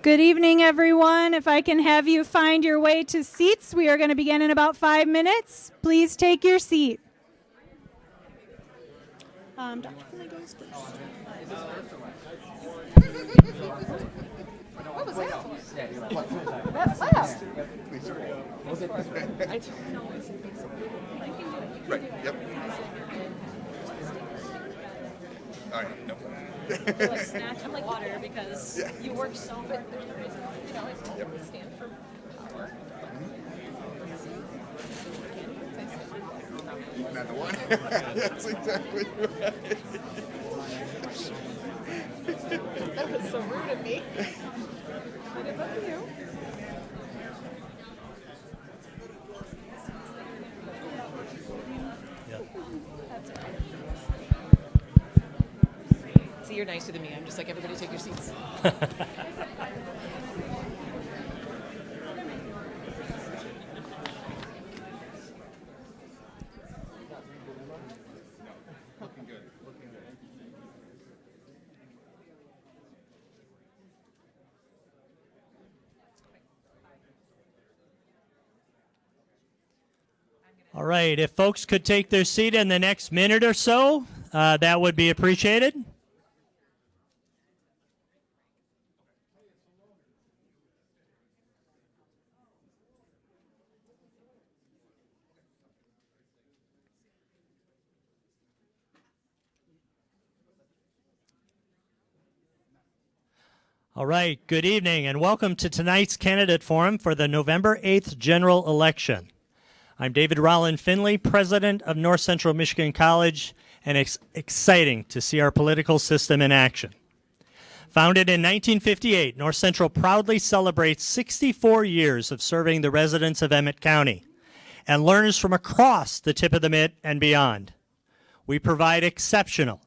Good evening, everyone. If I can have you find your way to seats, we are going to begin in about 5 minutes. Please take your seat. Dr. Finley goes first. What was that for? That laugh. Right, yep. All right, no. Like snatch up like water because you work so but there's no reason stand for power. Not the one. That's exactly right. That was so rude of me. What about you? That's it. See, you're nicer than me. I'm just like, everybody take your seats. All right, if folks could take their seat in the next minute or so, that would be appreciated. All right, good evening and welcome to tonight's candidate forum for the November 8th general election. I'm David Rollin Finley, president of North Central Michigan College, and it's exciting to see our political system in action. Founded in 1958, North Central proudly celebrates 64 years of serving the residents of Emmet County and learners from across the tip of the mitt and beyond. We provide exceptional,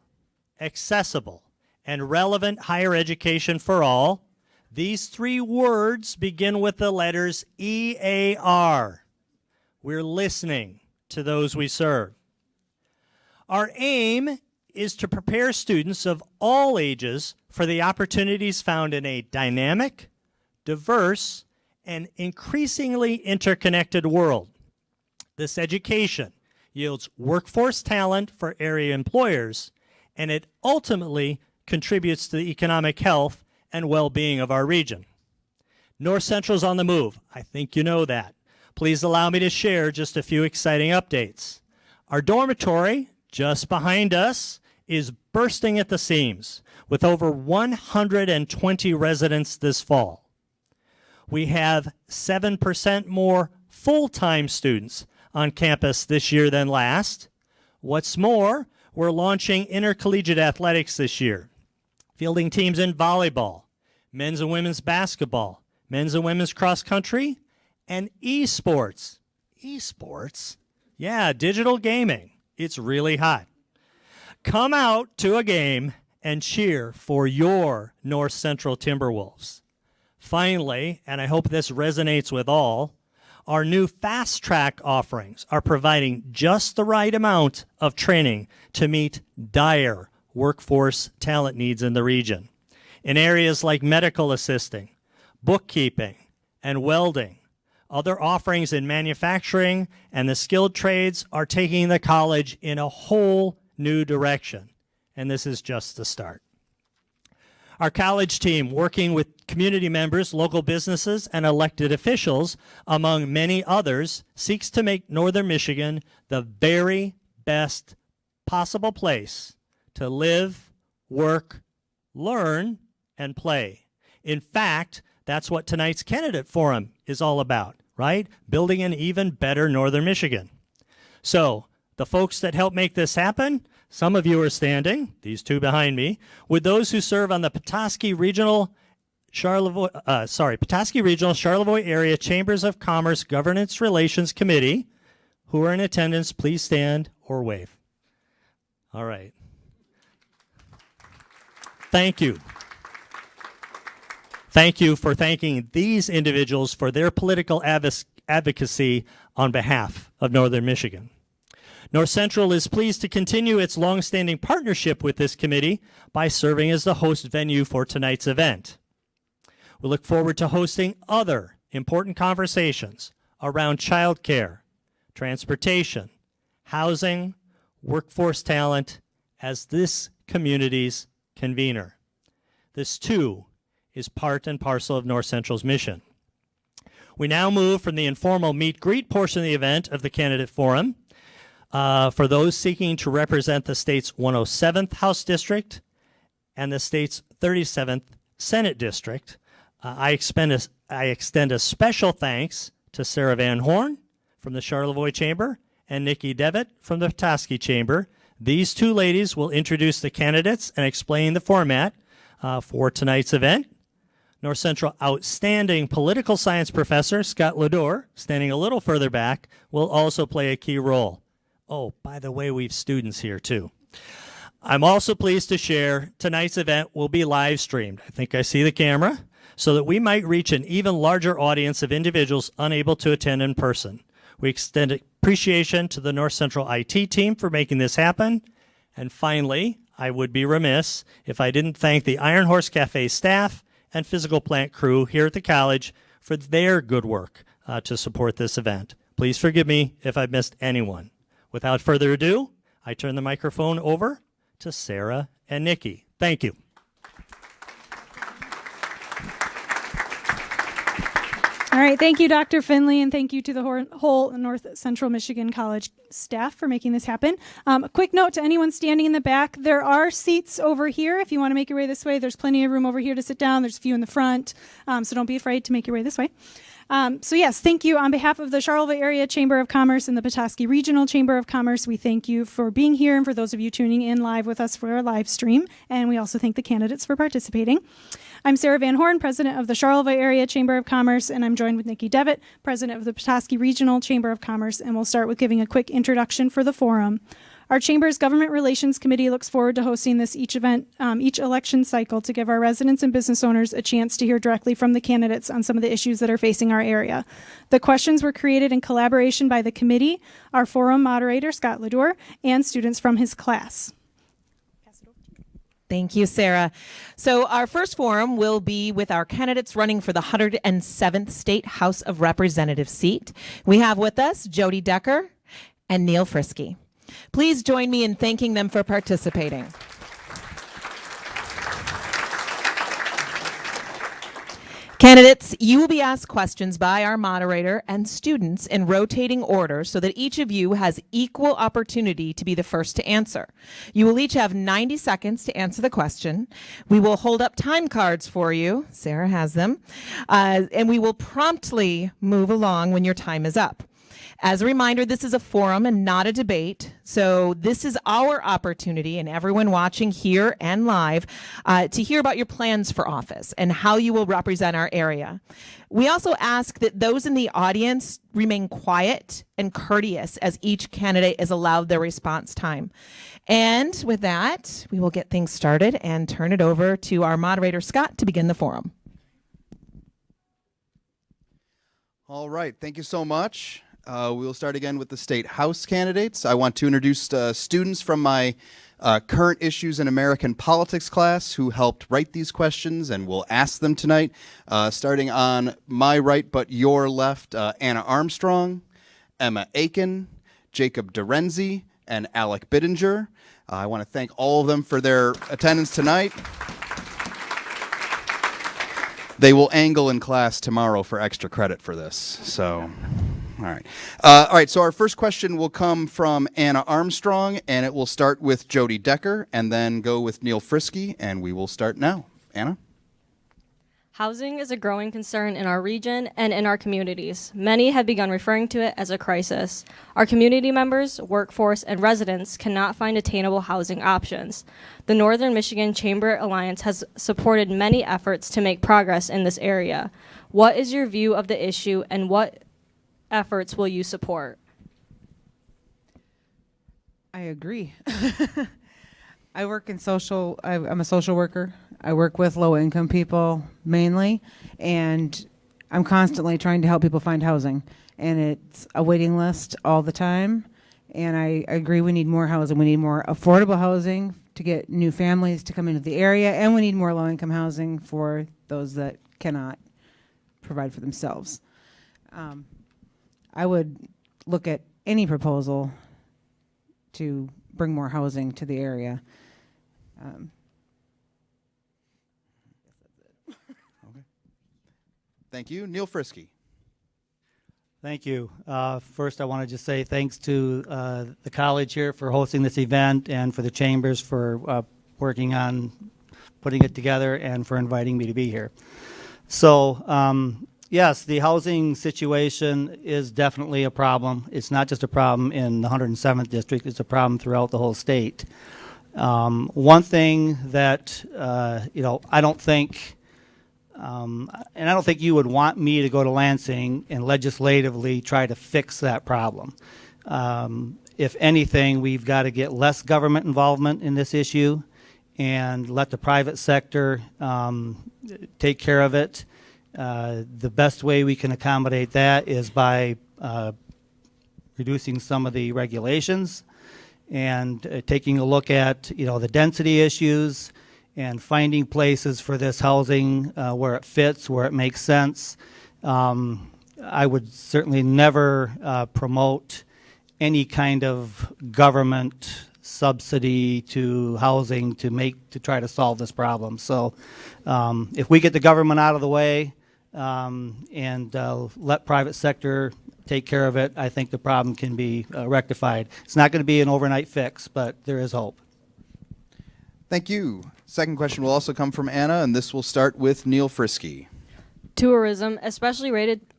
accessible, and relevant higher education for all. These three words begin with the letters EAR. We're listening to those we serve. Our aim is to prepare students of all ages for the opportunities found in a dynamic, diverse, and increasingly interconnected world. This education yields workforce talent for area employers, and it ultimately contributes to the economic health and well-being of our region. North Central's on the move. I think you know that. Please allow me to share just a few exciting updates. Our dormitory, just behind us, is bursting at the seams with over 120 residents this fall. We have 7% more full-time students on campus this year than last. What's more, we're launching intercollegiate athletics this year, fielding teams in volleyball, men's and women's basketball, men's and women's cross country, and esports. Esports? Yeah, digital gaming. It's really hot. Come out to a game and cheer for your North Central Timberwolves. Finally, and I hope this resonates with all, our new fast track offerings are providing just the right amount of training to meet dire workforce talent needs in the region in areas like medical assisting, bookkeeping, and welding. Other offerings in manufacturing and the skilled trades are taking the college in a whole new direction, and this is just the start. Our college team, working with community members, local businesses, and elected officials, among many others, seeks to make Northern Michigan the very best possible place to live, work, learn, and play. In fact, that's what tonight's candidate forum is all about, right? Building an even better Northern Michigan. So, the folks that help make this happen, some of you are standing, these two behind me, with those who serve on the Petoskey Regional Charlevoix Area Chambers of Commerce Governance Relations Committee. Who are in attendance, please stand or wave. All right. Thank you. Thank you for thanking these individuals for their political advocacy on behalf of Northern Michigan. North Central is pleased to continue its longstanding partnership with this committee by serving as the host venue for tonight's event. We look forward to hosting other important conversations around childcare, transportation, housing, workforce talent as this community's convener. This, too, is part and parcel of North Central's mission. We now move from the informal meet-greet portion of the event of the Candidate Forum for those seeking to represent the state's 107th House District and the state's 37th Senate District. I extend a special thanks to Sarah Van Horn from the Charlevoix Chamber and Nikki Devitt from the Petoskey Chamber. These two ladies will introduce the candidates and explain the format for tonight's event. North Central outstanding political science professor Scott Lador, standing a little further back, will also play a key role. Oh, by the way, we've students here too. I'm also pleased to share tonight's event will be live streamed. I think I see the camera, so that we might reach an even larger audience of individuals unable to attend in person. We extend appreciation to the North Central IT team for making this happen. And finally, I would be remiss if I didn't thank the Iron Horse Café staff and physical plant crew here at the college for their good work to support this event. Please forgive me if I've missed anyone. Without further ado, I turn the microphone over to Sarah and Nikki. Thank you. All right, thank you, Dr. Finley, and thank you to the whole North Central Michigan College staff for making this happen. A quick note to anyone standing in the back, there are seats over here. If you want to make your way this way, there's plenty of room over here to sit down. There's a few in the front, so don't be afraid to make your way this way. So yes, thank you. On behalf of the Charlevoix Area Chamber of Commerce and the Petoskey Regional Chamber of Commerce, we thank you for being here and for those of you tuning in live with us for our live stream. And we also thank the candidates for participating. I'm Sarah Van Horn, president of the Charlevoix Area Chamber of Commerce, and I'm joined with Nikki Devitt, president of the Petoskey Regional Chamber of Commerce, and we'll start with giving a quick introduction for the forum. Our Chamber's Government Relations Committee looks forward to hosting this each election cycle to give our residents and business owners a chance to hear directly from the candidates on some of the issues that are facing our area. The questions were created in collaboration by the committee, our forum moderator, Scott Lador, and students from his class. Thank you, Sarah. So our first forum will be with our candidates running for the 107th State House of Representatives seat. We have with us Jody Decker and Neil Frisky. Please join me in thanking them for participating. Candidates, you will be asked questions by our moderator and students in rotating order so that each of you has equal opportunity to be the first to answer. You will each have 90 seconds to answer the question. We will hold up time cards for you. Sarah has them. And we will promptly move along when your time is up. As a reminder, this is a forum and not a debate, so this is our opportunity, and everyone watching here and live, to hear about your plans for office and how you will represent our area. We also ask that those in the audience remain quiet and courteous as each candidate is allowed their response time. And with that, we will get things started and turn it over to our moderator, Scott, to begin the forum. All right, thank you so much. We'll start again with the State House candidates. I want to introduce students from my current issues in American politics class who helped write these questions and will ask them tonight. Starting on my right but your left, Anna Armstrong, Emma Aiken, Jacob Dorenzi, and Alec Bittinger. I want to thank all of them for their attendance tonight. They will angle in class tomorrow for extra credit for this, so... All right, so our first question will come from Anna Armstrong, and it will start with Jody Decker, and then go with Neil Frisky, and we will start now. Anna? Housing is a growing concern in our region and in our communities. Many have begun referring to it as a crisis. Our community members, workforce, and residents cannot find attainable housing options. The Northern Michigan Chamber Alliance has supported many efforts to make progress in this area. What is your view of the issue, and what efforts will you support? I agree. I work in I'm a social worker. I work with low-income people mainly, and I'm constantly trying to help people find housing. And it's a waiting list all the time, and I agree we need more housing. We need more affordable housing to get new families to come into the area, and we need more low-income housing for those that cannot provide for themselves. I would look at any proposal to bring more housing to the area. Thank you. Neil Frisky. Thank you. First, I want to just say thanks to the college here for hosting this event and for the chambers for working on putting it together and for inviting me to be here. So, yes, the housing situation is definitely a problem. It's not just a problem in the 107th district, it's a problem throughout the whole state. One thing that, I don't think, and I don't think you would want me to go to Lansing and legislatively try to fix that problem. If anything, we've got to get less government involvement in this issue and let the private sector take care of it. The best way we can accommodate that is by reducing some of the regulations and taking a look at, the density issues and finding places for this housing where it fits, where it makes sense. I would certainly never promote any kind of government subsidy to housing to try to solve this problem. So if we get the government out of the way and let private sector take care of it, I think the problem can be rectified. It's not going to be an overnight fix, but there is hope. Thank you. Second question will also come from Anna, and this will start with Neil Frisky. Tourism, especially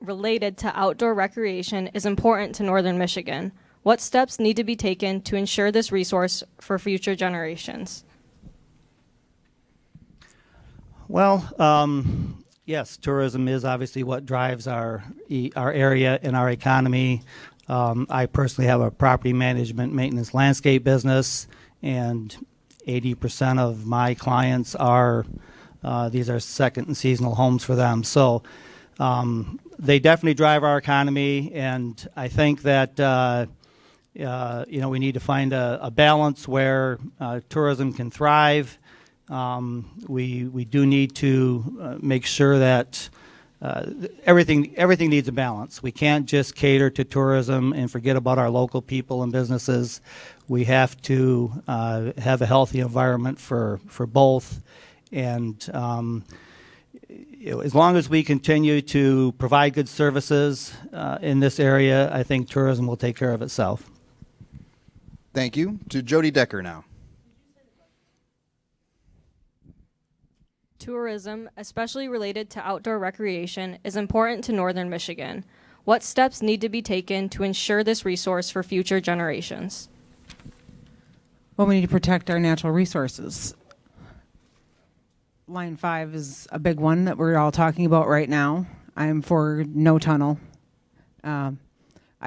related to outdoor recreation, is important to northern Michigan. What steps need to be taken to ensure this resource for future generations? Well, yes, tourism is obviously what drives our area and our economy. I personally have a property management, maintenance, landscape business, and 80% of my clients are these are second and seasonal homes for them. So they definitely drive our economy, and I think that we need to find a balance where tourism can thrive. We do need to make sure that everything needs a balance. We can't just cater to tourism and forget about our local people and businesses. We have to have a healthy environment for both. And as long as we continue to provide good services in this area, I think tourism will take care of itself. Thank you. To Jody Decker now. Tourism, especially related to outdoor recreation, is important to northern Michigan. What steps need to be taken to ensure this resource for future generations? Well, we need to protect our natural resources. Line 5 is a big one that we're all talking about right now. I'm for no tunnel. I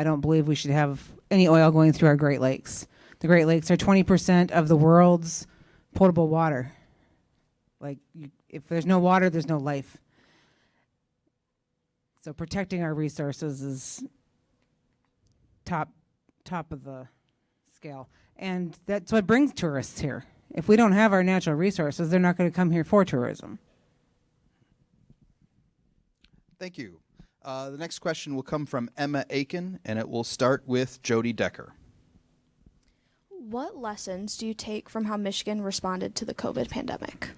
don't believe we should have any oil going through our Great Lakes. The Great Lakes are 20% of the world's potable water. If there's no water, there's no life. So protecting our resources is top of the scale. And that's what brings tourists here. If we don't have our natural resources, they're not going to come here for tourism. Thank you. The next question will come from Emma Aiken, and it will start with Jody Decker. What lessons do you take from how Michigan responded to the COVID pandemic?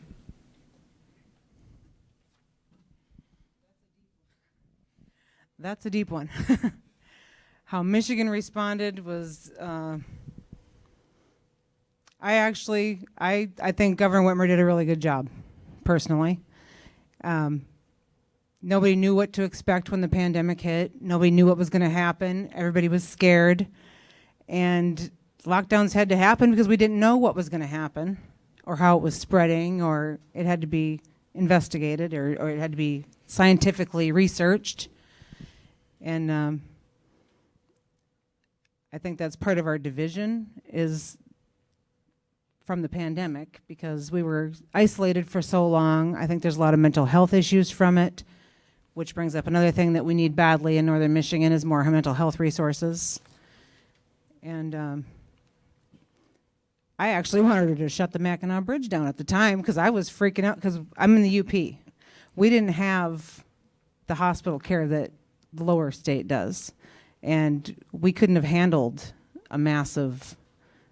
That's a deep one. How Michigan responded was, I think Governor Whitmer did a really good job, personally. Nobody knew what to expect when the pandemic hit. Nobody knew what was going to happen. Everybody was scared. And lockdowns had to happen because we didn't know what was going to happen or how it was spreading, or it had to be investigated, or it had to be scientifically researched. And I think that's part of our division is from the pandemic, because we were isolated for so long. I think there's a lot of mental health issues from it, which brings up another thing that we need badly in northern Michigan is more mental health resources. And I actually wanted to shut the Mackinac Bridge down at the time because I was freaking out because I'm in the UP. we didn't have the hospital care that the lower state does. And we couldn't have handled a massive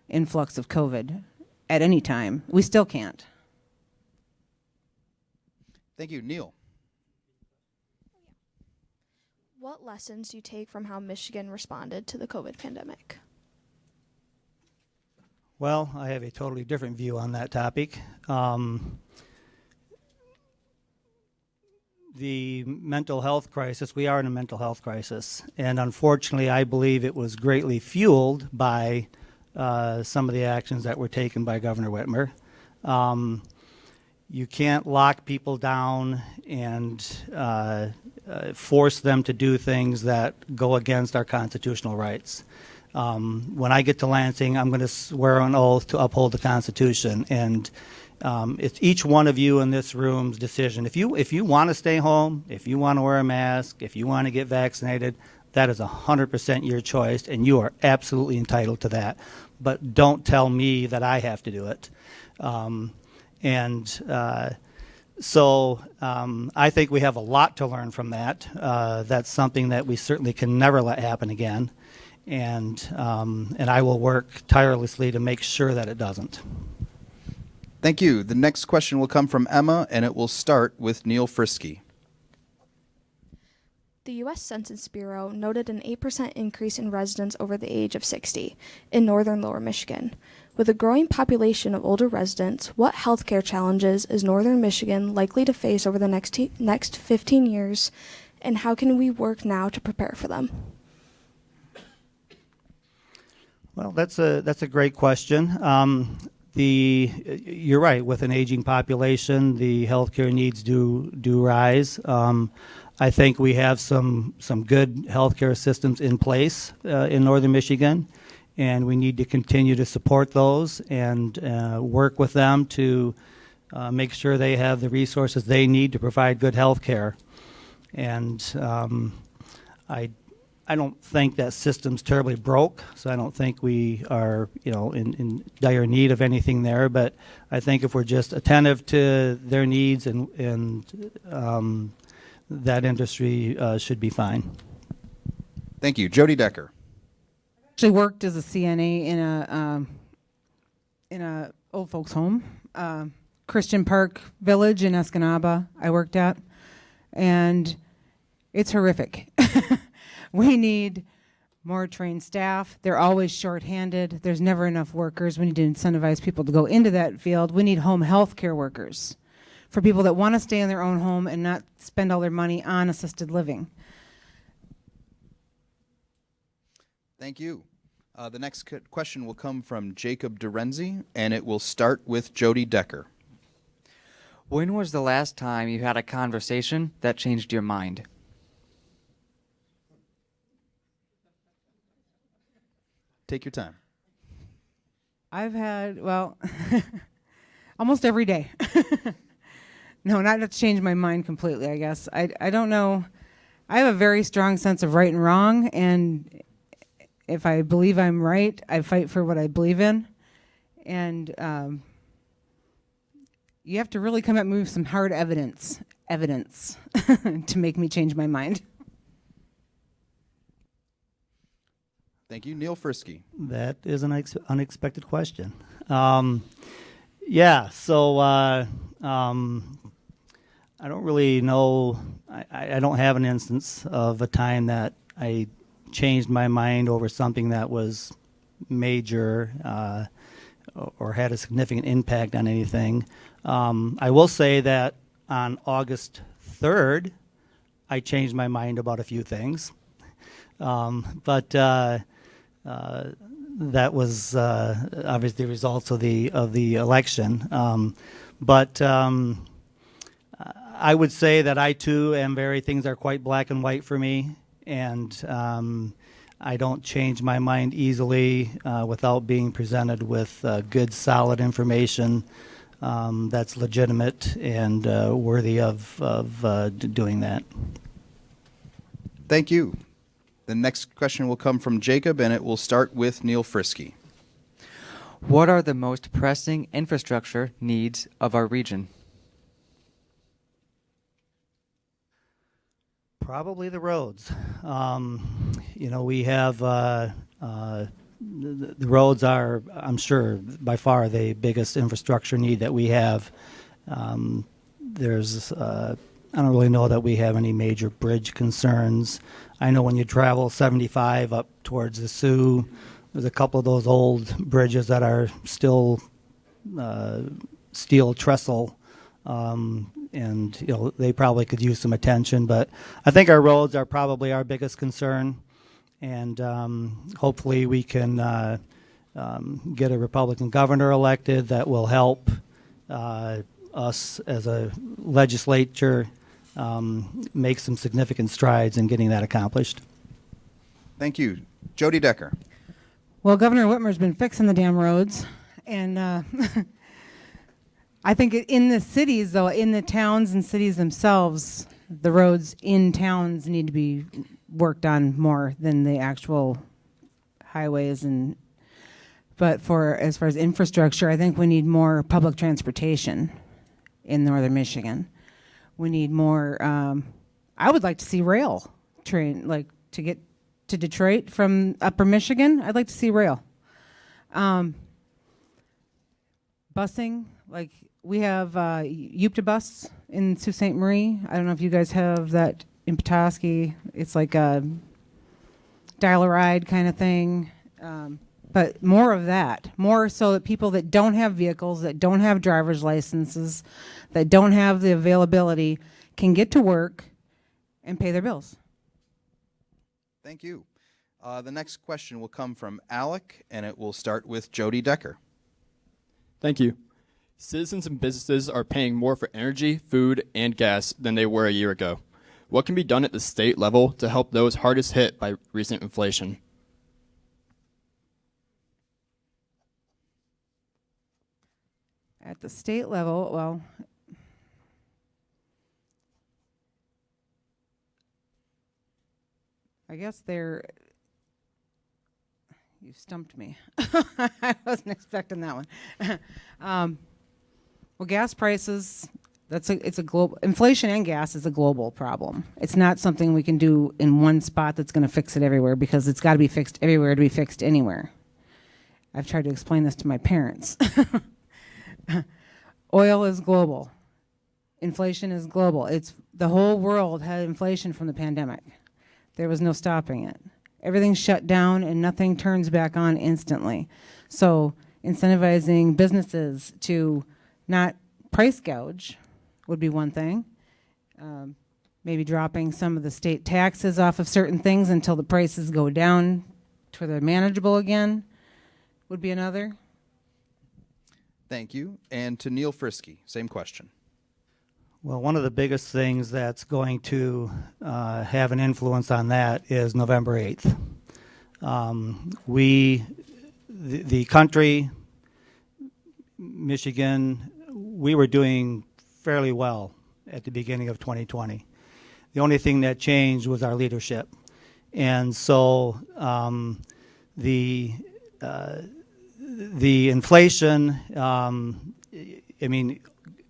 influx of COVID at any time. We still can't. Thank you. Neil. What lessons do you take from how Michigan responded to the COVID pandemic? Well, I have a totally different view on that topic. The mental health crisis, we are in a mental health crisis, and unfortunately I believe it was greatly fueled by some of the actions that were taken by Governor Whitmer. You can't lock people down and force them to do things that go against our constitutional rights. When I get to Lansing, I'm going to swear an oath to uphold the Constitution, and it's each one of you in this room's decision. If you want to stay home, if you want to wear a mask, if you want to get vaccinated, that is 100% your choice, and you are absolutely entitled to that. But don't tell me that I have to do it. So I think we have a lot to learn from that. That's something that we certainly can never let happen again. And I will work tirelessly to make sure that it doesn't. Thank you. The next question will come from Emma, and it will start with Neil Frisky. The U.S. Census Bureau noted an 8% increase in residents over the age of 60 in northern Lower Michigan. With a growing population of older residents, what healthcare challenges is northern Michigan likely to face over the next 15 years, and how can we work now to prepare for them? Well, that's a great question. You're right. With an aging population, the healthcare needs do rise. I think we have some good healthcare systems in place in northern Michigan, and we need to continue to support those and work with them to make sure they have the resources they need to provide good healthcare. And I don't think that system's terribly broke, so I don't think we are, in dire need of anything there. But I think if we're just attentive to their needs and that industry should be fine. Thank you. Jody Decker. Actually worked as a CNA in a old folks home, Christian Park Village in Escanaba. I worked at, and it's horrific. We need more trained staff. They're always shorthanded. There's never enough workers. We need to incentivize people to go into that field. We need home health care workers for people that want to stay in their own home and not spend all their money on assisted living. Thank you. The next question will come from Jacob Dorenzi, and it will start with Jody Decker. When was the last time you had a conversation that changed your mind? Take your time. I've had, almost every day. No, not to change my mind completely, I guess. I don't know. I have a very strong sense of right and wrong, and if I believe I'm right, I fight for what I believe in. And you have to really come at me with some hard evidence to make me change my mind. Thank you. Neil Frisky. That is an unexpected question. So I don't really know. I don't have an instance of a time that I changed my mind over something that was major or had a significant impact on anything. I will say that on August 3rd, I changed my mind about a few things. That was obviously the results of the election. I would say that I too am things are quite black and white for me, and I don't change my mind easily without being presented with good, solid information that's legitimate and worthy of doing that. Thank you. The next question will come from Jacob, and it will start with Neil Frisky. What are the most pressing infrastructure needs of our region? Probably the roads. We have the roads are, I'm sure, by far the biggest infrastructure need that we have. I don't really know that we have any major bridge concerns. I know when you travel 75 up towards the Sioux, there's a couple of those old bridges that are still steel trestle, and they probably could use some attention. But I think our roads are probably our biggest concern, and hopefully we can get a Republican governor elected that will help us as a legislature make some significant strides in getting that accomplished. Thank you. Jody Decker. Well, Governor Whitmer's been fixing the damn roads, and I think in the cities, though, in the towns and cities themselves, the roads in towns need to be worked on more than the actual highways. But as far as infrastructure, I think we need more public transportation in northern Michigan. We need more. I would like to see rail train, like to get to Detroit from upper Michigan. I'd like to see rail. Busing, like we have Upta bus in Sault Ste. Marie. I don't know if you guys have that in Petoskey. It's like a dial-a-ride kind of thing. But more of that, more so that people that don't have vehicles, that don't have driver's licenses, that don't have the availability can get to work and pay their bills. Thank you. The next question will come from Alec, and it will start with Jody Decker. Thank you. Citizens and businesses are paying more for energy, food, and gas than they were a year ago. What can be done at the state level to help those hardest hit by recent inflation? At the state level, well, I guess you stumped me. I wasn't expecting that one. Well, gas prices, it's a global, inflation and gas is a global problem. It's not something we can do in one spot that's going to fix it everywhere, because it's got to be fixed everywhere to be fixed anywhere. I've tried to explain this to my parents. Oil is global. Inflation is global. The whole world had inflation from the pandemic. There was no stopping it. Everything's shut down and nothing turns back on instantly. So incentivizing businesses to not price gouge would be one thing. Maybe dropping some of the state taxes off of certain things until the prices go down to they're manageable again would be another. Thank you. And to Neil Frisky, same question. Well, one of the biggest things that's going to have an influence on that is November 8th. The country, Michigan, we were doing fairly well at the beginning of 2020. The only thing that changed was our leadership. And so the inflation,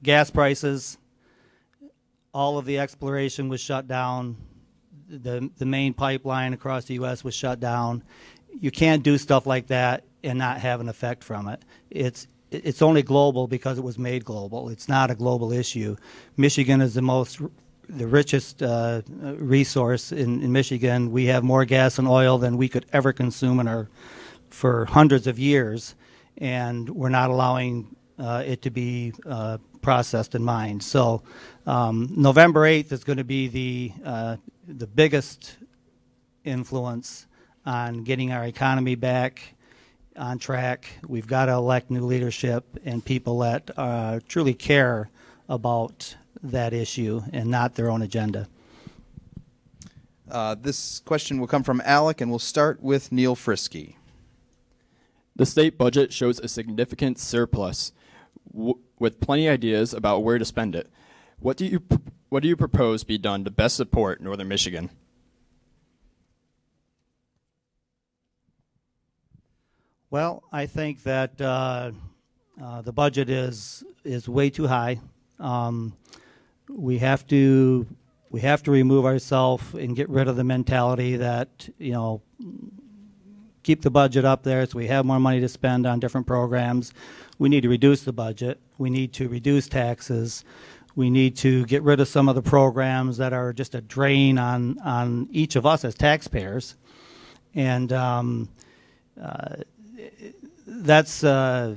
gas prices, all of the exploration was shut down. The main pipeline across the U.S. was shut down. You can't do stuff like that and not have an effect from it. It's only global because it was made global. It's not a global issue. Michigan is the richest resource in Michigan. We have more gas and oil than we could ever consume for hundreds of years, and we're not allowing it to be processed and mined. So November 8th is going to be the biggest influence on getting our economy back on track. We've got to elect new leadership and people that truly care about that issue and not their own agenda. This question will come from Alec, and we'll start with Neil Frisky. The state budget shows a significant surplus, with plenty of ideas about where to spend it. What do you propose be done to best support Northern Michigan? Well, I think that the budget is way too high. We have to We have to remove ourselves and get rid of the mentality that, keep the budget up there so we have more money to spend on different programs. We need to reduce the budget. We need to reduce taxes. We need to get rid of some of the programs that are just a drain on each of us as taxpayers. And that's, I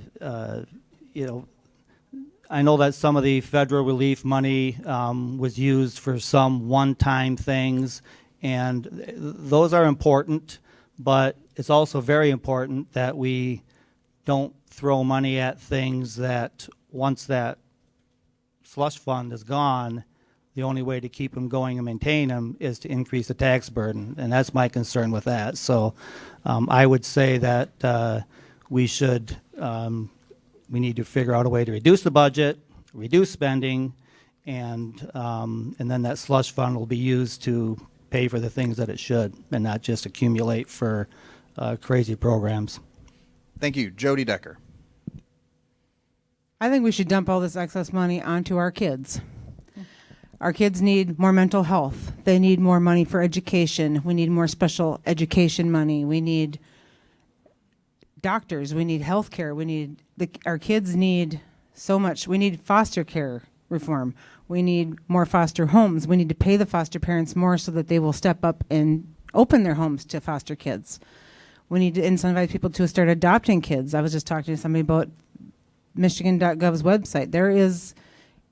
know that some of the federal relief money was used for some one-time things, and those are important, but it's also very important that we don't throw money at things that once that slush fund is gone, the only way to keep them going and maintain them is to increase the tax burden, and that's my concern with that. So I would say that we need to figure out a way to reduce the budget, reduce spending, and then that slush fund will be used to pay for the things that it should, and not just accumulate for crazy programs. Thank you. Jody Decker. I think we should dump all this excess money onto our kids. Our kids need more mental health. They need more money for education. We need more special education money. We need doctors. We need health care. Our kids need so much. We need foster care reform. We need more foster homes. We need to pay the foster parents more so that they will step up and open their homes to foster kids. We need to incentivize people to start adopting kids. I was just talking to somebody about Michigan.gov's website.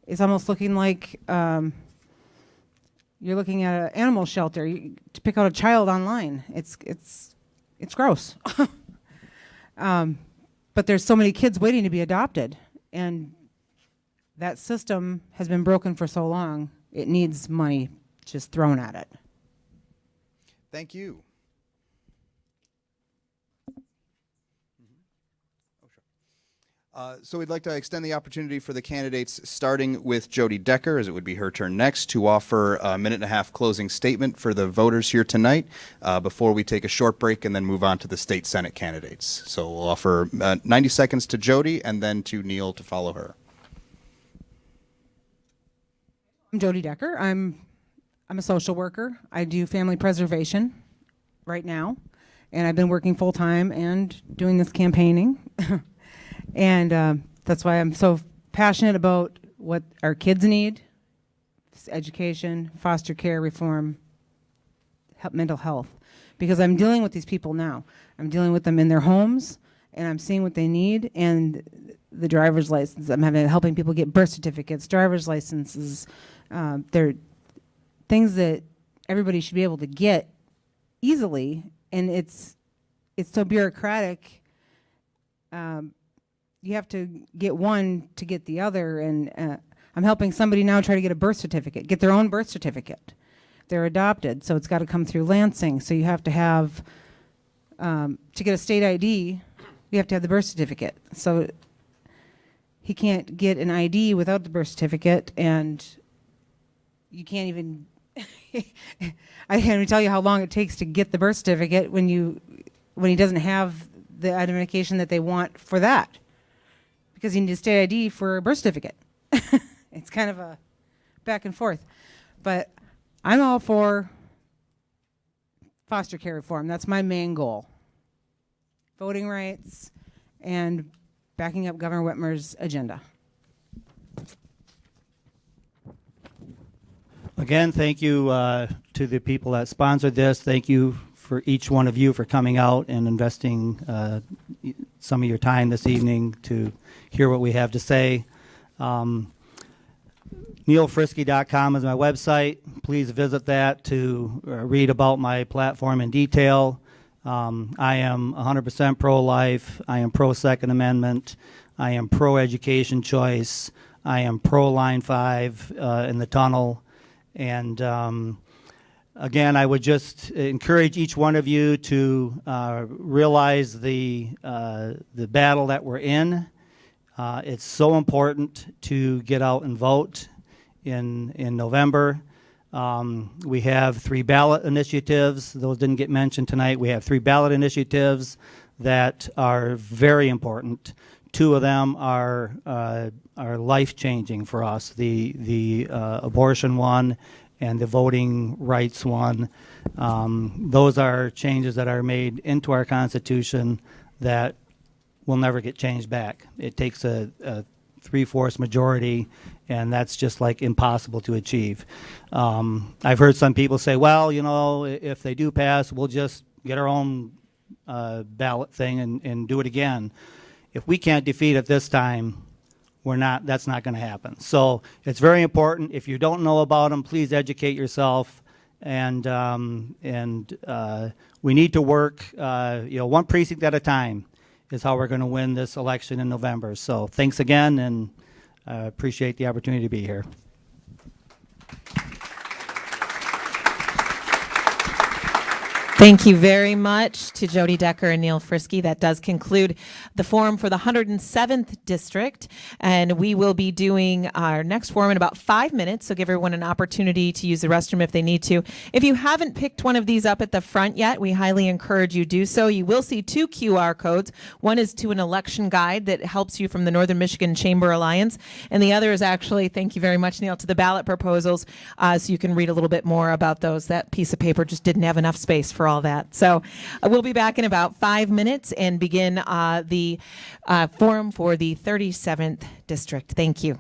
It's almost looking like you're looking at an animal shelter to pick out a child online. It's gross. But there's so many kids waiting to be adopted, and that system has been broken for so long. It needs money just thrown at it. Thank you. So we'd like to extend the opportunity for the candidates, starting with Jody Decker, as it would be her turn next, to offer a minute-and-a-half closing statement for the voters here tonight before we take a short break and then move on to the state Senate candidates. So we'll offer 90 seconds to Jody and then to Neil to follow her. I'm Jody Decker. I'm a social worker. I do family preservation right now, and I've been working full-time and doing this campaigning. And that's why I'm so passionate about what our kids need: education, foster care reform, mental health. Because I'm dealing with these people now. I'm dealing with them in their homes, and I'm seeing what they need. And the driver's license, I'm helping people get birth certificates, driver's licenses. They're things that everybody should be able to get easily, and it's so bureaucratic. You have to get one to get the other, and I'm helping somebody now try to get a birth certificate, get their own birth certificate. They're adopted, so it's got to come through Lansing. So you have to have, to get a state ID, you have to have the birth certificate. So he can't get an ID without the birth certificate, and you can't even, I can't even tell you how long it takes to get the birth certificate when he doesn't have the identification that they want for that. Because you need a state ID for a birth certificate. It's kind of a back and forth. But I'm all for foster care reform. That's my main goal. Voting rights and backing up Governor Whitmer's agenda. Again, thank you to the people that sponsored this. Thank you for each one of you for coming out and investing some of your time this evening to hear what we have to say. NeilFrisky.com is my website. Please visit that to read about my platform in detail. I am 100% pro-life. I am pro-Second Amendment. I am pro-education choice. I am pro-Line 5 in the tunnel. And again, I would just encourage each one of you to realize the battle that we're in. It's so important to get out and vote in November. We have 3 ballot initiatives. Those didn't get mentioned tonight. We have 3 ballot initiatives that are very important. 2 of them are life-changing for us. The abortion one and the voting rights one. Those are changes that are made into our Constitution that will never get changed back. It takes a 3/4 majority, and that's just like impossible to achieve. I've heard some people say, well, you know, if they do pass, we'll just get our own ballot thing and do it again. If we can't defeat it this time, that's not going to happen. So it's very important. If you don't know about them, please educate yourself. And we need to work, one precinct at a time is how we're going to win this election in November. So thanks again, and appreciate the opportunity to be here. Thank you very much to Jody Decker and Neil Frisky. That does conclude the forum for the 107th District, and we will be doing our next forum in about 5 minutes, so give everyone an opportunity to use the restroom if they need to. If you haven't picked one of these up at the front yet, we highly encourage you do so. You will see 2 QR codes. One is to an election guide that helps you from the Northern Michigan Chamber Alliance, and the other is actually, thank you very much, Neil, to the ballot proposals, so you can read a little bit more about those. That piece of paper just didn't have enough space for all that. So we'll be back in about 5 minutes and begin the forum for the 37th District. Thank you.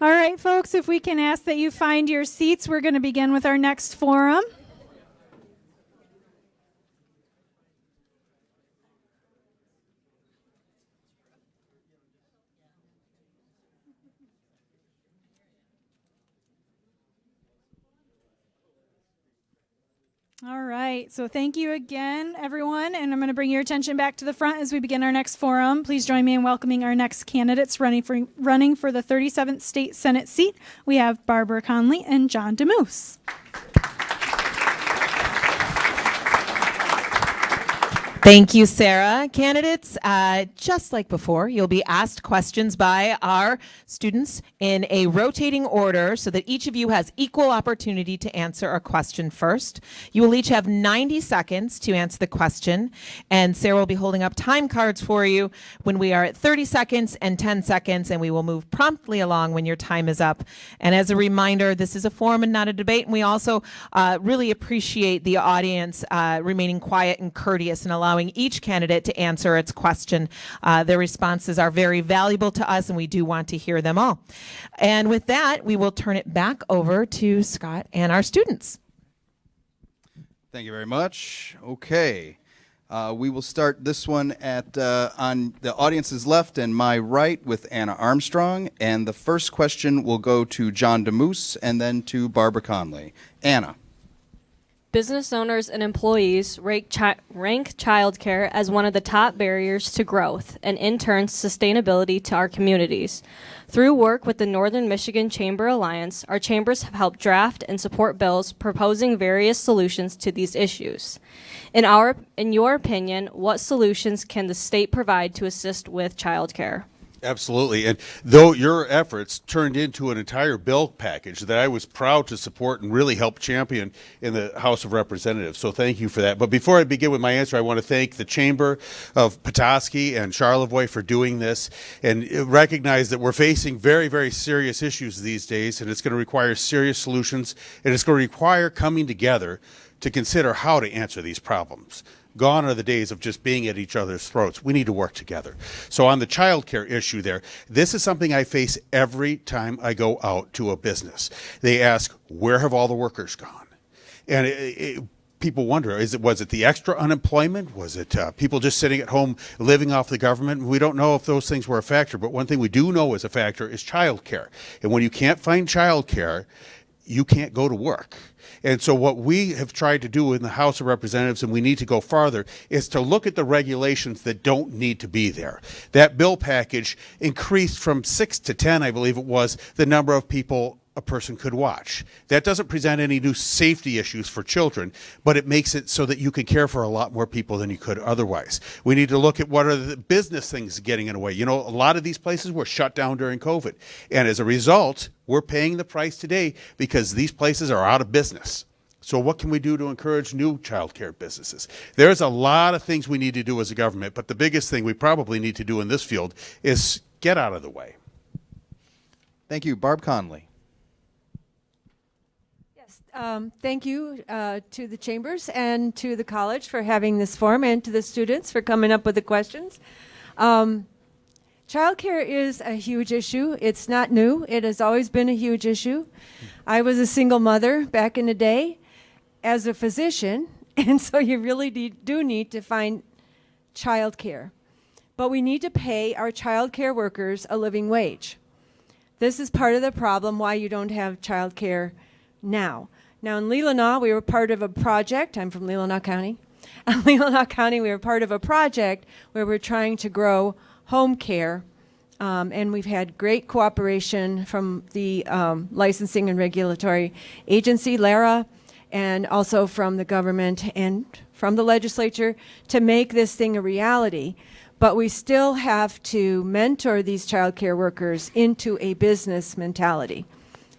All right, folks, if we can ask that you find your seats, we're going to begin with our next forum. All right, so thank you again, everyone, and I'm going to bring your attention back to the front as we begin our next forum. Please join me in welcoming our next candidates running for the 37th State Senate seat. We have Barbara Conley and John DeMoose. Thank you, Sarah. Candidates, just like before, you'll be asked questions by our students in a rotating order so that each of you has equal opportunity to answer a question first. You will each have 90 seconds to answer the question, and Sarah will be holding up time cards for you when we are at 30 seconds and 10 seconds, and we will move promptly along when your time is up. And as a reminder, this is a forum and not a debate, and we also really appreciate the audience remaining quiet and courteous and allowing each candidate to answer its question. Their responses are very valuable to us, and we do want to hear them all. And with that, we will turn it back over to Scott and our students. Thank you very much. Okay. We will start this one at on the audience's left and my right with Anna Armstrong. And the first question will go to John DeMoose and then to Barbara Conley. Anna. Business owners and employees rank childcare as one of the top barriers to growth and, in turn, sustainability to our communities. Through work with the Northern Michigan Chamber Alliance, our chambers have helped draft and support bills proposing various solutions to these issues. In your opinion, what solutions can the state provide to assist with childcare? Absolutely. And though your efforts turned into an entire bill package that I was proud to support and really help champion in the House of Representatives. So thank you for that. But before I begin with my answer, I want to thank the Chamber of Petoskey and Charlevoix for doing this and recognize that we're facing very, very serious issues these days, and it's going to require serious solutions, and it's going to require coming together to consider how to answer these problems. Gone are the days of just being at each other's throats. We need to work together. So on the child care issue there, this is something I face every time I go out to a business. They ask, where have all the workers gone? And people wonder, was it the extra unemployment? Was it people just sitting at home living off the government? We don't know if those things were a factor, but one thing we do know is a factor is child care. And when you can't find child care, you can't go to work. And so what we have tried to do in the House of Representatives, and we need to go farther, is to look at the regulations that don't need to be there. That bill package increased from 6 to 10, I believe it was, the number of people a person could watch. That doesn't present any new safety issues for children, but it makes it so that you can care for a lot more people than you could otherwise. We need to look at what are the business things getting in the way. You know, a lot of these places were shut down during COVID. And as a result, we're paying the price today because these places are out of business. So what can we do to encourage new child care businesses? There's a lot of things we need to do as a government, but the biggest thing we probably need to do in this field is get out of the way. Thank you. Barb Conley. Thank you to the chambers and to the college for having this forum and to the students for coming up with the questions. Childcare is a huge issue. It's not new. It has always been a huge issue. I was a single mother back in the day as a physician, and so you really do need to find childcare. But we need to pay our childcare workers a living wage. This is part of the problem why you don't have childcare now. Now in Leelanau, we were part of a project. I'm from Leelanau County. In Leelanau County, we were part of a project where we're trying to grow home care, and we've had great cooperation from the licensing and regulatory agency, LARA, and also from the government and from the legislature to make this thing a reality. But we still have to mentor these child care workers into a business mentality,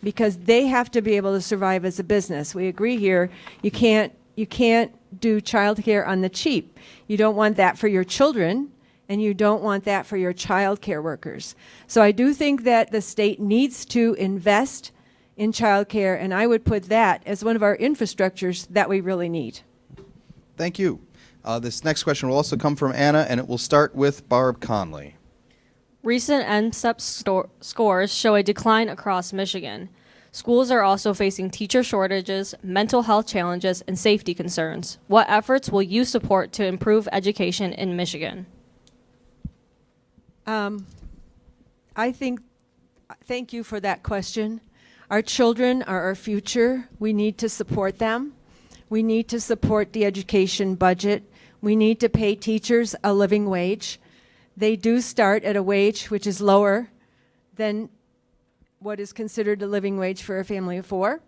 because they have to be able to survive as a business. We agree here, you can't do childcare on the cheap. You don't want that for your children, and you don't want that for your childcare workers. So I do think that the state needs to invest in childcare, and I would put that as one of our infrastructures that we really need. Thank you. This next question will also come from Anna, and it will start with Barb Conley. Recent NSEP scores show a decline across Michigan. Schools are also facing teacher shortages, mental health challenges, and safety concerns. What efforts will you support to improve education in Michigan? Thank you for that question. Our children are our future. We need to support them. We need to support the education budget. We need to pay teachers a living wage. They do start at a wage which is lower than what is considered a living wage for a family of four,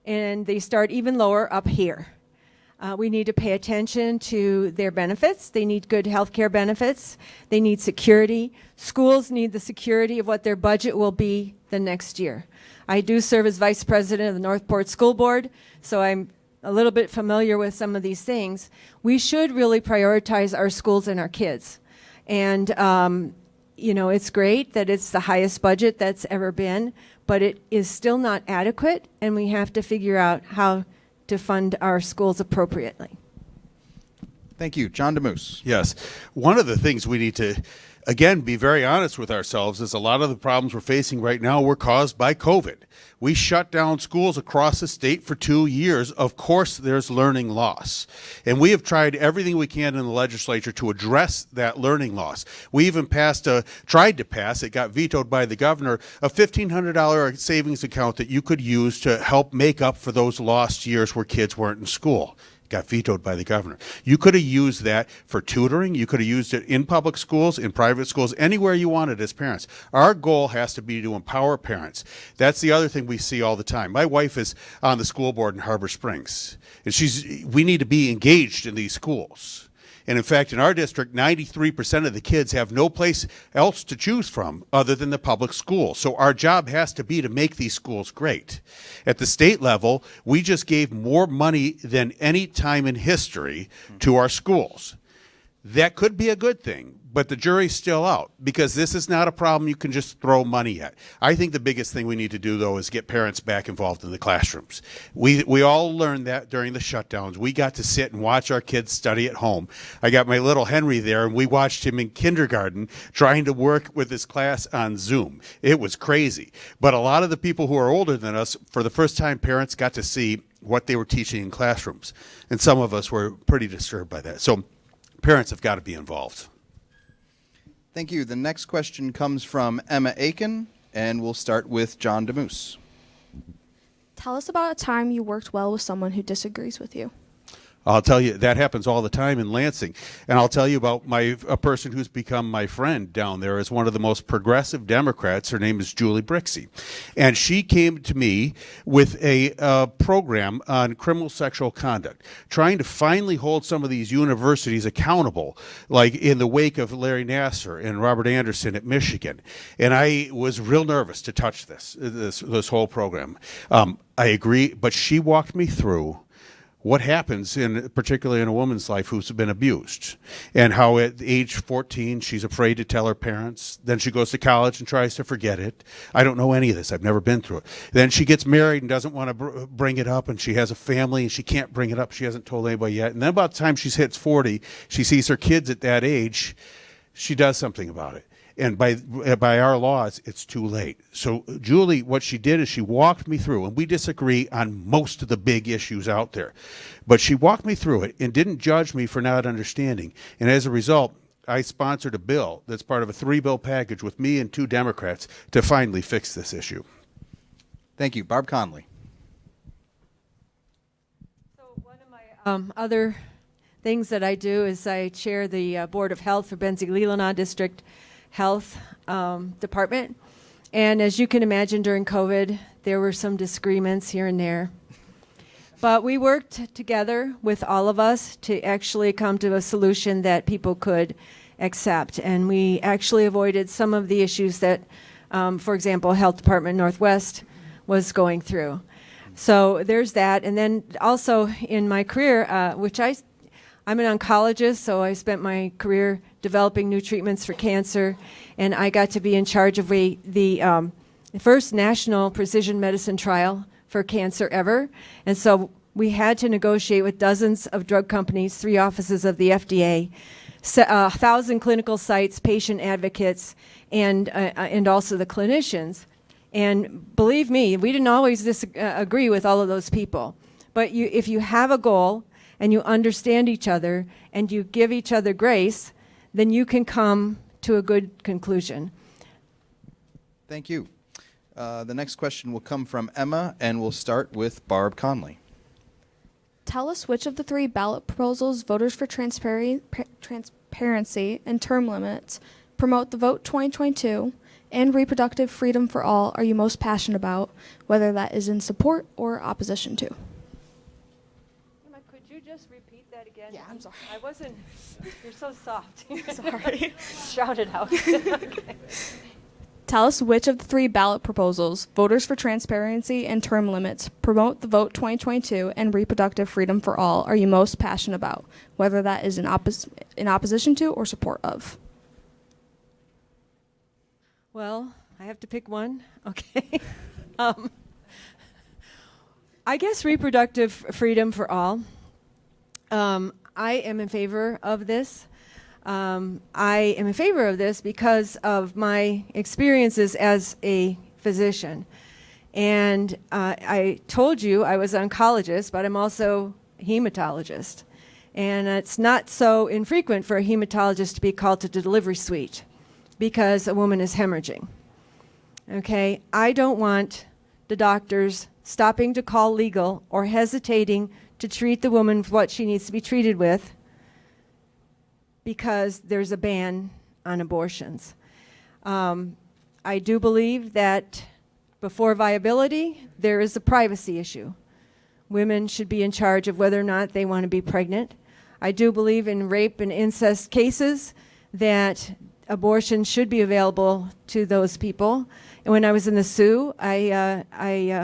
and they start even lower up here. We need to pay attention to their benefits. They need good health care benefits. They need security. Schools need the security of what their budget will be the next year. I do serve as vice president of the Northport School Board, so I'm a little bit familiar with some of these things. We should really prioritize our schools and our kids. And, you know, it's great that it's the highest budget that's ever been, but it is still not adequate, and we have to figure out how to fund our schools appropriately. Thank you. John DeMoose. Yes. One of the things we need to, again, be very honest with ourselves is a lot of the problems we're facing right now were caused by COVID. We shut down schools across the state for 2 years. Of course, there's learning loss. And we have tried everything we can in the legislature to address that learning loss. We even tried to pass, it got vetoed by the governor, a $1,500 savings account that you could use to help make up for those lost years where kids weren't in school. Got vetoed by the governor. You could have used that for tutoring. You could have used it in public schools, in private schools, anywhere you wanted as parents. Our goal has to be to empower parents. That's the other thing we see all the time. My wife is on the school board in Harbor Springs, and we need to be engaged in these schools. And in fact, in our district, 93% of the kids have no place else to choose from other than the public school. So our job has to be to make these schools great. At the state level, we just gave more money than any time in history to our schools. That could be a good thing, but the jury's still out because this is not a problem you can just throw money at. I think the biggest thing we need to do, though, is get parents back involved in the classrooms. We all learned that during the shutdowns. We got to sit and watch our kids study at home. I got my little Henry there, and we watched him in kindergarten trying to work with his class on Zoom. It was crazy. But a lot of the people who are older than us, for the first time, parents got to see what they were teaching in classrooms. And some of us were pretty disturbed by that. So parents have got to be involved. Thank you. The next question comes from Emma Aiken, and we'll start with John DeMoose. Tell us about a time you worked well with someone who disagrees with you. I'll tell you, that happens all the time in Lansing. And I'll tell you about a person who's become my friend down there is one of the most progressive Democrats. Her name is Julie Brixey. And she came to me with a program on criminal sexual conduct, trying to finally hold some of these universities accountable, like in the wake of Larry Nassar and Robert Anderson at Michigan. And I was real nervous to touch this whole program. I agree, but she walked me through what happens, particularly in a woman's life who's been abused, and how at age 14 she's afraid to tell her parents. Then she goes to college and tries to forget it. I don't know any of this. I've never been through it. Then she gets married and doesn't want to bring it up, and she has a family and she can't bring it up. She hasn't told anybody yet. And then about the time she hits 40, she sees her kids at that age. She does something about it. And by our laws, it's too late. So Julie, what she did is she walked me through, and we disagree on most of the big issues out there, but she walked me through it and didn't judge me for not understanding. And as a result, I sponsored a bill that's part of a 3-bill package with me and 2 Democrats to finally fix this issue. Thank you. Barb Conley. So one of my other things that I do is I chair the Board of Health for Benzie-Leelanau District Health Department. And as you can imagine, during COVID, there were some disagreements here and there. But we worked together with all of us to actually come to a solution that people could accept. And we actually avoided some of the issues that, for example, Health Department Northwest was going through. So there's that. And then also in my career, I'm an oncologist, so I spent my career developing new treatments for cancer, and I got to be in charge of the first national precision medicine trial for cancer ever. And so we had to negotiate with dozens of drug companies, 3 offices of the FDA, 1,000 clinical sites, patient advocates, and also the clinicians. And believe me, we didn't always agree with all of those people. But if you have a goal and you understand each other and you give each other grace, then you can come to a good conclusion. Thank you. The next question will come from Emma, and we'll start with Barb Conley. Tell us which of the 3 ballot proposals, Voters for Transparency and Term Limits, Promote the Vote 2022, and Reproductive Freedom for All are you most passionate about, whether that is in support or opposition to? Emma, could you just repeat that again? Yeah, I'm sorry. I wasn't, you're so soft. Sorry. Shout it out. Okay. Tell us which of the 3 ballot proposals, Voters for Transparency and Term Limits, Promote the Vote 2022, and Reproductive Freedom for All are you most passionate about, whether that is in opposition to or support of? Well, I have to pick one. Okay. I guess reproductive freedom for all. I am in favor of this. I am in favor of this because of my experiences as a physician. And I told you I was an oncologist, but I'm also a hematologist. And it's not so infrequent for a hematologist to be called to the delivery suite because a woman is hemorrhaging. Okay, I don't want the doctors stopping to call legal or hesitating to treat the woman with what she needs to be treated with because there's a ban on abortions. I do believe that before viability, there is a privacy issue. Women should be in charge of whether or not they want to be pregnant. I do believe in rape and incest cases that abortion should be available to those people. And when I was in the Sioux, I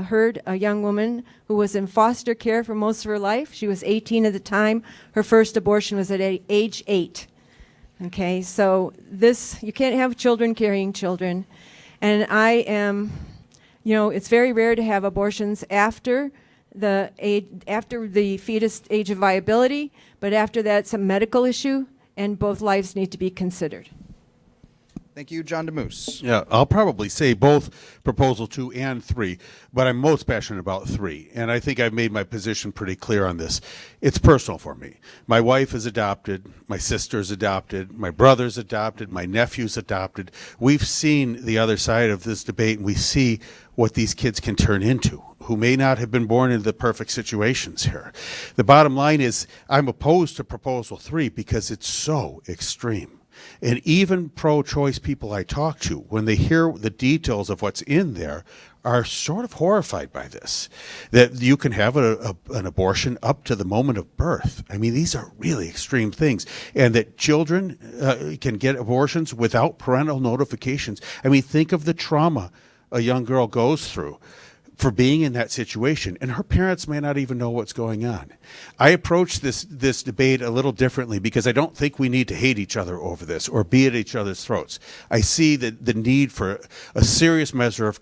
heard a young woman who was in foster care for most of her life. She was 18 at the time. Her first abortion was at age 8. Okay, so this, you can't have children carrying children. And I am, you know, it's very rare to have abortions after the fetus age of viability, but after that, it's a medical issue, and both lives need to be considered. Thank you, John DeMoose. Yeah, I'll probably say both Proposal 2 and 3, but I'm most passionate about 3, and I think I've made my position pretty clear on this. It's personal for me. My wife is adopted, my sister's adopted, my brother's adopted, my nephew's adopted. We've seen the other side of this debate, and we see what these kids can turn into, who may not have been born into the perfect situations here. The bottom line is I'm opposed to Proposal 3 because it's so extreme. And even pro-choice people I talk to, when they hear the details of what's in there, are sort of horrified by this. That you can have an abortion up to the moment of birth. I mean, these are really extreme things. And that children can get abortions without parental notifications. I mean, think of the trauma a young girl goes through for being in that situation, and her parents may not even know what's going on. I approach this debate a little differently because I don't think we need to hate each other over this or be at each other's throats. I see the need for a serious measure of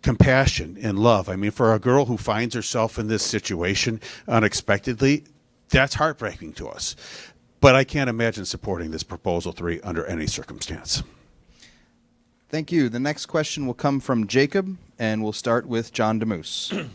compassion and love. I mean, for a girl who finds herself in this situation unexpectedly, that's heartbreaking to us. But I can't imagine supporting this Proposal 3 under any circumstance. Thank you. The next question will come from Jacob, and we'll start with John DeMoose.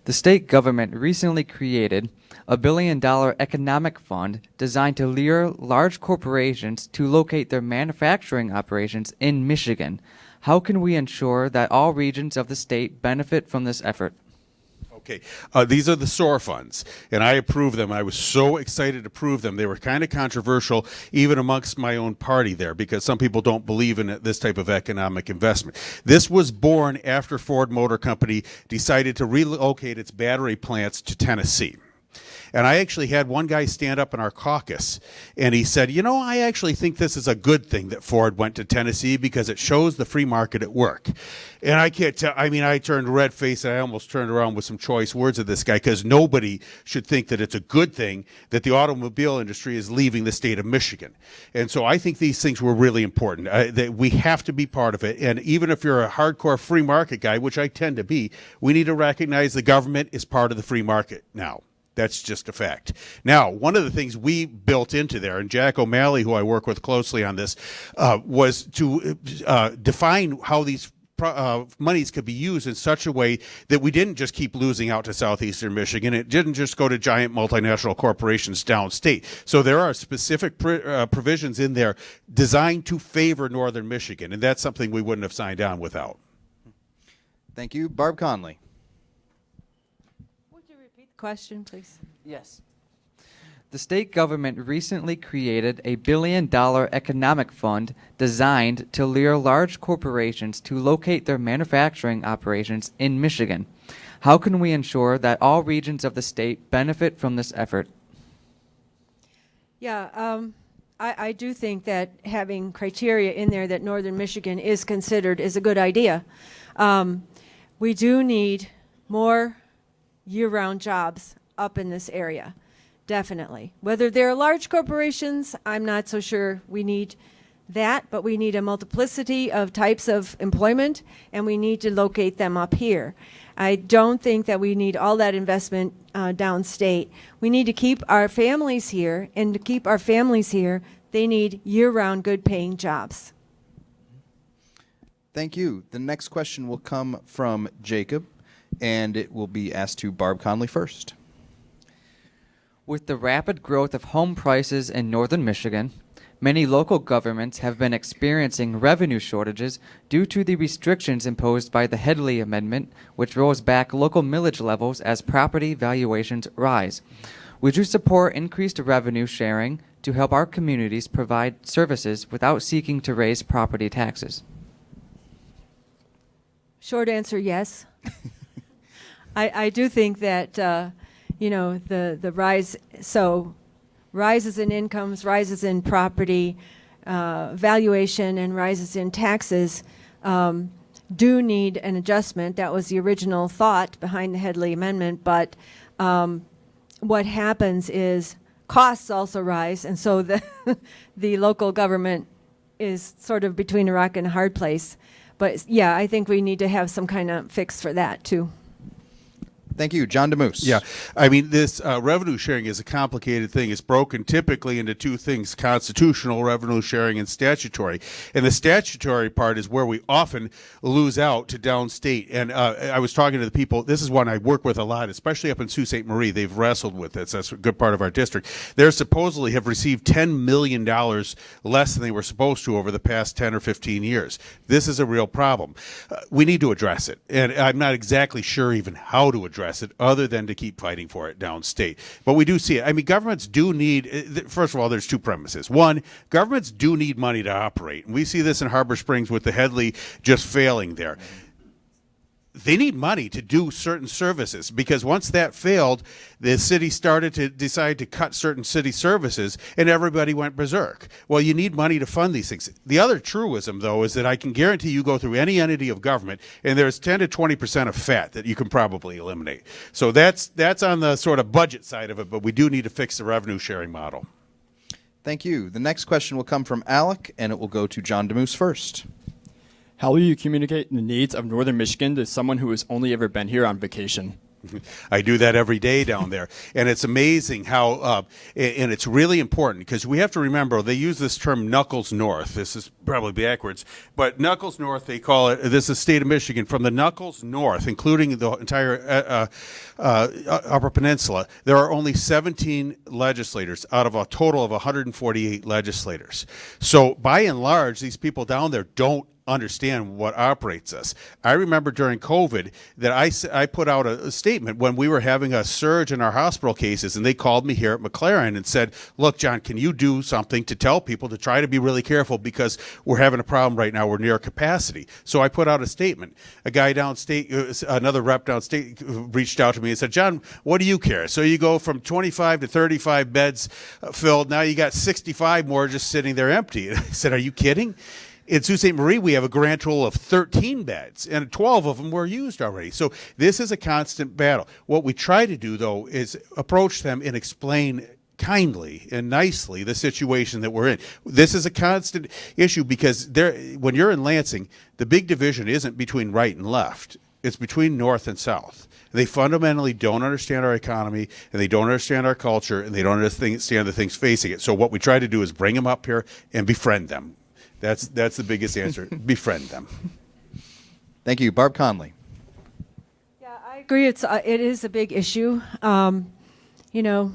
The state government recently created a $1 billion economic fund designed to lure large corporations to locate their manufacturing operations in Michigan. How can we ensure that all regions of the state benefit from this effort? Okay, these are the SOAR funds, and I approve them. I was so excited to approve them. They were kind of controversial even amongst my own party there because some people don't believe in this type of economic investment. This was born after Ford Motor Company decided to relocate its battery plants to Tennessee. And I actually had one guy stand up in our caucus, and he said, you know, I actually think this is a good thing that Ford went to Tennessee because it shows the free market at work. And I can't tell, I mean, I turned red-faced, and I almost turned around with some choice words of this guy because nobody should think that it's a good thing that the automobile industry is leaving the state of Michigan. And so I think these things were really important, that we have to be part of it. And even if you're a hardcore free market guy, which I tend to be, we need to recognize the government is part of the free market now. That's just a fact. Now, one of the things we built into there, and Jack O'Malley, who I work with closely on this, was to define how these monies could be used in such a way that we didn't just keep losing out to southeastern Michigan. It didn't just go to giant multinational corporations downstate. So there are specific provisions in there designed to favor northern Michigan, and that's something we wouldn't have signed on without. Thank you. Barb Conley. Would you repeat the question, please? Yes. The state government recently created a $1 billion economic fund designed to lure large corporations to locate their manufacturing operations in Michigan. How can we ensure that all regions of the state benefit from this effort? Yeah, I do think that having criteria in there that northern Michigan is considered is a good idea. We do need more year-round jobs up in this area. Definitely. Whether they're large corporations, I'm not so sure we need that, but we need a multiplicity of types of employment, and we need to locate them up here. I don't think that we need all that investment downstate. We need to keep our families here, and to keep our families here, they need year-round good-paying jobs. Thank you. The next question will come from Jacob, and it will be asked to Barb Conley first. With the rapid growth of home prices in northern Michigan, many local governments have been experiencing revenue shortages due to the restrictions imposed by the Headley Amendment, which rolls back local millage levels as property valuations rise. Would you support increased revenue sharing to help our communities provide services without seeking to raise property taxes? Short answer, yes. I do think that you know, the rise, so rises in incomes, rises in property valuation, and rises in taxes do need an adjustment. That was the original thought behind the Headley Amendment, but what happens is costs also rise, and so the local government is sort of between a rock and a hard place. But yeah, I think we need to have some kind of fix for that too. Thank you. John DeMoose. Yeah, I mean, this revenue sharing is a complicated thing. It's broken typically into two things: constitutional revenue sharing and statutory. And the statutory part is where we often lose out to downstate. And I was talking to the people, this is one I work with a lot, especially up in Sault Ste. Marie. They've wrestled with this. That's a good part of our district. They supposedly have received $10 million less than they were supposed to over the past 10 or 15 years. This is a real problem. We need to address it. And I'm not exactly sure even how to address it other than to keep fighting for it downstate. But we do see it. I mean, governments do need, first of all, there's two premises. One, governments do need money to operate. And we see this in Harbor Springs with the Headley just failing there. They need money to do certain services, because once that failed, the city started to decide to cut certain city services, and everybody went berserk. Well, you need money to fund these things. The other truism, though, is that I can guarantee you go through any entity of government, and there's 10 to 20% of fat that you can probably eliminate. So that's on the sort of budget side of it, but we do need to fix the revenue sharing model. Thank you. The next question will come from Alec, and it will go to John DeMoose first. How will you communicate the needs of northern Michigan to someone who has only ever been here on vacation? I do that every day down there. And it's amazing how, and it's really important, because we have to remember, they use this term Knuckles North. This is probably backwards. But Knuckles North, they call it, this is the state of Michigan, from the Knuckles North, including the entire Upper Peninsula, there are only 17 legislators out of a total of 148 legislators. So by and large, these people down there don't understand what operates us. I remember during COVID that I put out a statement when we were having a surge in our hospital cases, and they called me here at McLaren and said, look, John, can you do something to tell people to try to be really careful, because we're having a problem right now. We're near capacity. So I put out a statement. A guy downstate, another rep downstate, reached out to me and said, John, what do you care? So you go from 25 to 35 beds filled. Now you got 65 more just sitting there empty. And I said, are you kidding? In Sault Ste. Marie, we have a grand total of 13 beds, and 12 of them were used already. So this is a constant battle. What we try to do, though, is approach them and explain kindly and nicely the situation that we're in. This is a constant issue, because when you're in Lansing, the big division isn't between right and left. It's between North and South. They fundamentally don't understand our economy, and they don't understand our culture, and they don't understand the things facing it. So what we try to do is bring them up here and befriend them. That's the biggest answer. Befriend them. Thank you. Barb Conley. Yeah, I agree. It is a big issue. You know,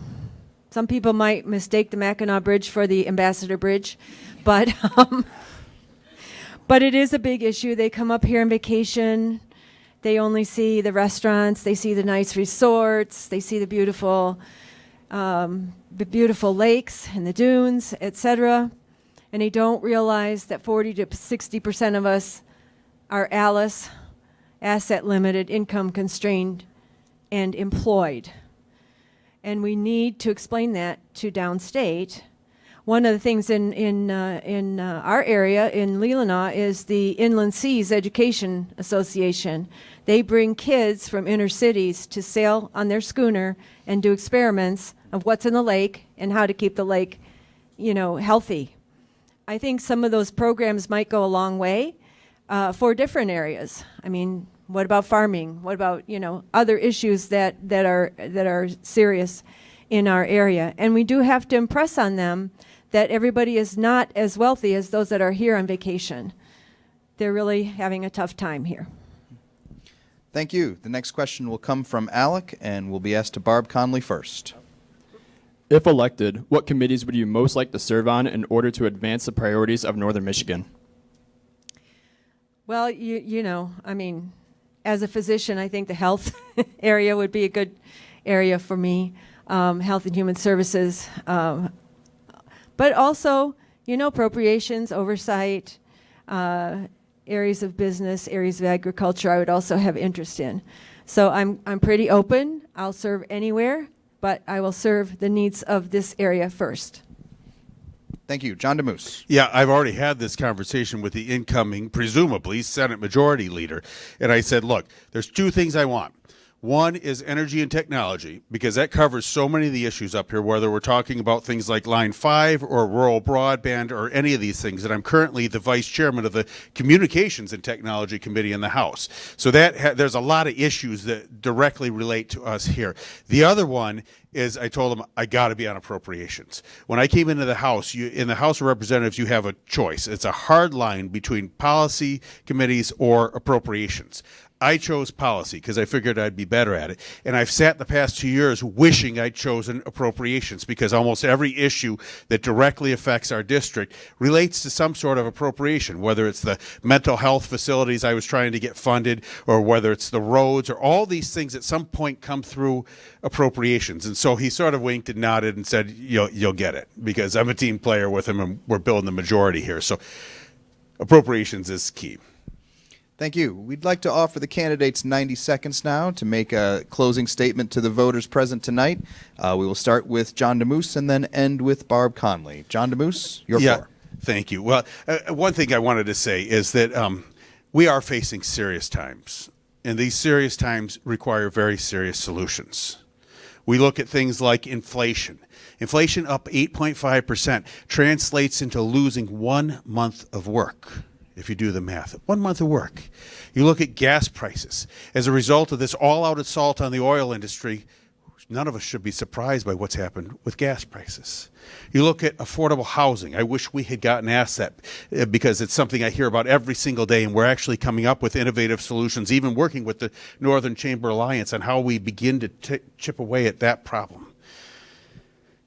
some people might mistake the Mackinac Bridge for the Ambassador Bridge, but it is a big issue. They come up here on vacation. They only see the restaurants. They see the nice resorts. They see the beautiful lakes and the dunes, etc. And they don't realize that 40 to 60% of us are ALICE, asset limited, income constrained, and employed. And we need to explain that to downstate. One of the things in our area in Leelanau is the Inland Seas Education Association. They bring kids from inner cities to sail on their schooner and do experiments of what's in the lake and how to keep the lake, healthy. I think some of those programs might go a long way for different areas. I mean, what about farming? What about other issues that are serious in our area? And we do have to impress on them that everybody is not as wealthy as those that are here on vacation. They're really having a tough time here. Thank you. The next question will come from Alec and will be asked to Barb Conley first. If elected, what committees would you most like to serve on in order to advance the priorities of Northern Michigan? Well, as a physician, I think the health area would be a good area for me, health and human services. But also, appropriations, oversight, areas of business, areas of agriculture I would also have interest in. So I'm pretty open. I'll serve anywhere, but I will serve the needs of this area first. Thank you. John DeMoose. Yeah, I've already had this conversation with the incoming, presumably, Senate Majority Leader. And I said, look, there's two things I want. One is energy and technology, because that covers so many of the issues up here, whether we're talking about things like Line 5 or rural broadband or any of these things. And I'm currently the vice chairman of the Communications and Technology Committee in the House. So there's a lot of issues that directly relate to us here. The other one is I told them I got to be on appropriations. When I came into the House, in the House of Representatives, you have a choice. It's a hard line between policy committees or appropriations. I chose policy because I figured I'd be better at it. And I've sat the past 2 years wishing I'd chosen appropriations, because almost every issue that directly affects our district relates to some sort of appropriation, whether it's the mental health facilities I was trying to get funded, or whether it's the roads, or all these things at some point come through appropriations. And so he sort of winked and nodded and said, you'll get it, because I'm a team player with him and we're building the majority here. So appropriations is key. Thank you. We'd like to offer the candidates 90 seconds now to make a closing statement to the voters present tonight. We will start with John DeMoose and then end with Barb Conley. John DeMoose, your floor. Thank you. Well, one thing I wanted to say is that we are facing serious times, and these serious times require very serious solutions. We look at things like inflation. Inflation up 8.5% translates into losing 1 month of work. If you do the math, 1 month of work. You look at gas prices. As a result of this all-out assault on the oil industry, none of us should be surprised by what's happened with gas prices. You look at affordable housing. I wish we had gotten asked that, because it's something I hear about every single day, and we're actually coming up with innovative solutions, even working with the Northern Chamber Alliance on how we begin to chip away at that problem.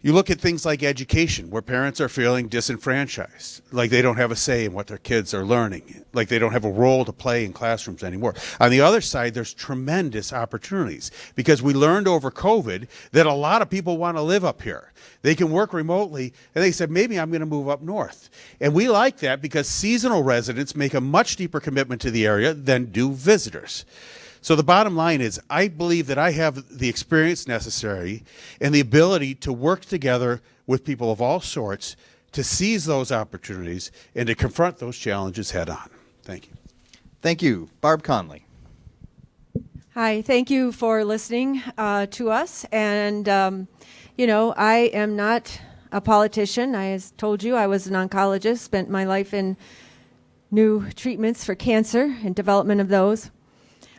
You look at things like education, where parents are feeling disenfranchised, like they don't have a say in what their kids are learning, like they don't have a role to play in classrooms anymore. On the other side, there's tremendous opportunities, because we learned over COVID that a lot of people want to live up here. They can work remotely, and they said, maybe I'm going to move up north. And we like that because seasonal residents make a much deeper commitment to the area than do visitors. So the bottom line is, I believe that I have the experience necessary and the ability to work together with people of all sorts to seize those opportunities and to confront those challenges head on. Thank you. Thank you. Barb Conley. Hi, thank you for listening to us. And, I am not a politician. I told you I was an oncologist, spent my life in new treatments for cancer and development of those.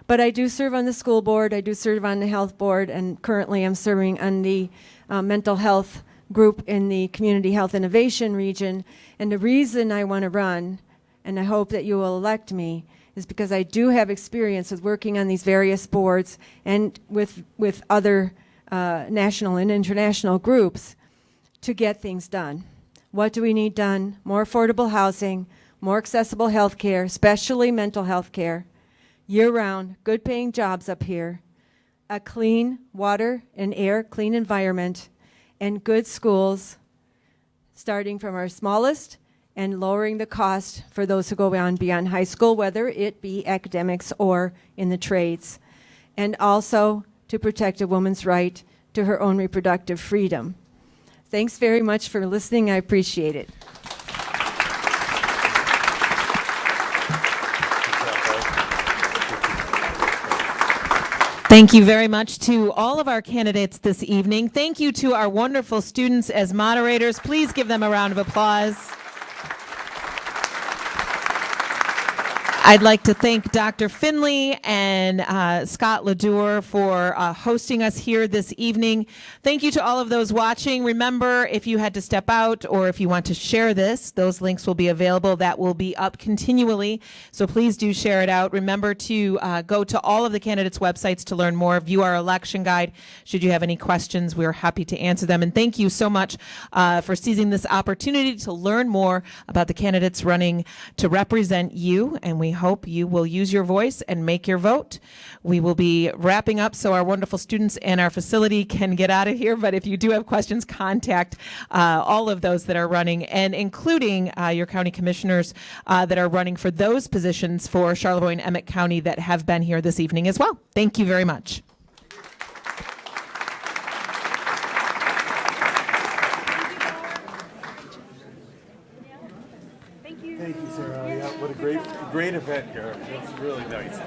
But I do serve on the school board, I do serve on the health board, and currently I'm serving on the mental health group in the Community Health Innovation region. And the reason I want to run, and I hope that you will elect me, is because I do have experience with working on these various boards and with other national and international groups to get things done. What do we need done? More affordable housing, more accessible health care, especially mental health care, year-round, good-paying jobs up here, a clean water and air, clean environment, and good schools, starting from our smallest and lowering the cost for those who go on beyond high school, whether it be academics or in the trades, and also to protect a woman's right to her own reproductive freedom. Thanks very much for listening. I appreciate it. Thank you very much to all of our candidates this evening. Thank you to our wonderful students as moderators. Please give them a round of applause. I'd like to thank Dr. Finley and Scott Ledour for hosting us here this evening. Thank you to all of those watching. Remember, if you had to step out or if you want to share this, those links will be available. That will be up continually, so please do share it out. Remember to go to all of the candidates' websites to learn more, view our election guide. Should you have any questions, we're happy to answer them. And thank you so much for seizing this opportunity to learn more about the candidates running to represent you, and we hope you will use your voice and make your vote. We will be wrapping up so our wonderful students and our facility can get out of here, but if you do have questions, contact all of those that are running, and including your county commissioners that are running for those positions for Charlevoix and Emmet County that have been here this evening as well. Thank you very much. Thank you, Sarah. Yeah, what a great event here. It's really nice.